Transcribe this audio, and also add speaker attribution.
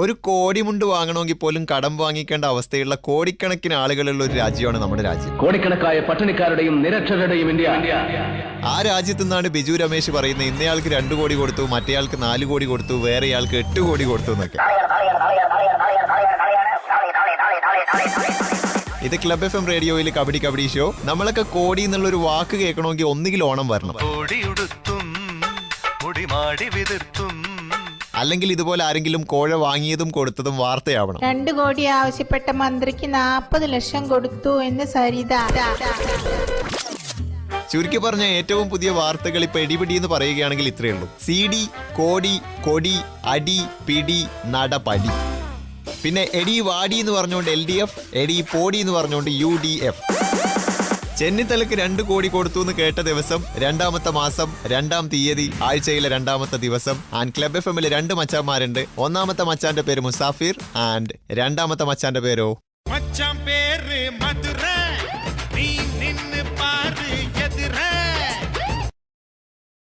Speaker 1: ഒരു കോടിമുണ്ട് വാങ്ങണമെങ്കിൽ പോലും കടം വാങ്ങിക്കേണ്ട അവസ്ഥയുള്ള കോടിക്കണക്കിന് ആളുകളുള്ള ഒരു രാജ്യമാണ് നമ്മുടെ രാജ്യം.
Speaker 2: കോടിക്കണക്കായ പട്ടിണിക്കാരുടെയും നിരക്ഷരരുടെയും ഇന്ത്യ.
Speaker 1: ആ രാജ്യത്തു നിന്നാണ് ബിജു രമേശ് പറയുന്നത് ഇന്നയാൾക്ക് 2 കോടി കൊടുത്തു, മറ്റേയാൾക്ക് 4 കോടി കൊടുത്തു, വേറെയാൾക്ക് 8 കോടി കൊടുത്തു എന്നൊക്കെ. ഇത് ക്ലബ് FM റേഡിയോയിൽ കബഡി കബഡി ഷോ. നമ്മളൊക്കെ കോടി എന്നുള്ളൊരു വാക്ക് കേൾക്കണമെങ്കിൽ ഒന്നുകിൽ ഓണം വരണം, അല്ലെങ്കിൽ ഇതുപോലെ ആരെങ്കിലും കോഴ വാങ്ങിയതും കൊടുത്തതും വാർത്തയാവണം.
Speaker 3: 2 കോടി ആവശ്യപ്പെട്ട മന്ത്രിക്ക് 40 ലക്ഷം കൊടുത്തു എന്ന് സരിത.
Speaker 1: ചുരുക്കി പറഞ്ഞ ഏറ്റവും പുതിയ വാർത്തകൾ ഇപ്പൊ എടിപിടി എന്ന് പറയുകയാണെങ്കിൽ ഇത്രയേ ഉള്ളൂ. CD, കോടി, കൊടി, അടി, പിടി, നടപടി. പിന്നെ എടി വാടി എന്ന് പറഞ്ഞുകൊണ്ട് LDF, എടി പോടി എന്ന് പറഞ്ഞുകൊണ്ട് UDF. ചെന്നിത്തലക്ക് 2 കോടി കൊടുത്തു എന്ന് കേട്ട ദിവസം 2ാമത്തെ മാസം 2ാം തീയതി ആഴ്ചയിലെ 2ാമത്തെ ദിവസം. And club FM 2 മച്ചാന്മാരുണ്ട്. 1ാമത്തെ മച്ചാന്റെ പേര് മുസാഫിർ ആൻഡ് 2ാമത്തെ മച്ചാന്റെ പേരോ
Speaker 4: മച്ചാൻ പേര് മധുര.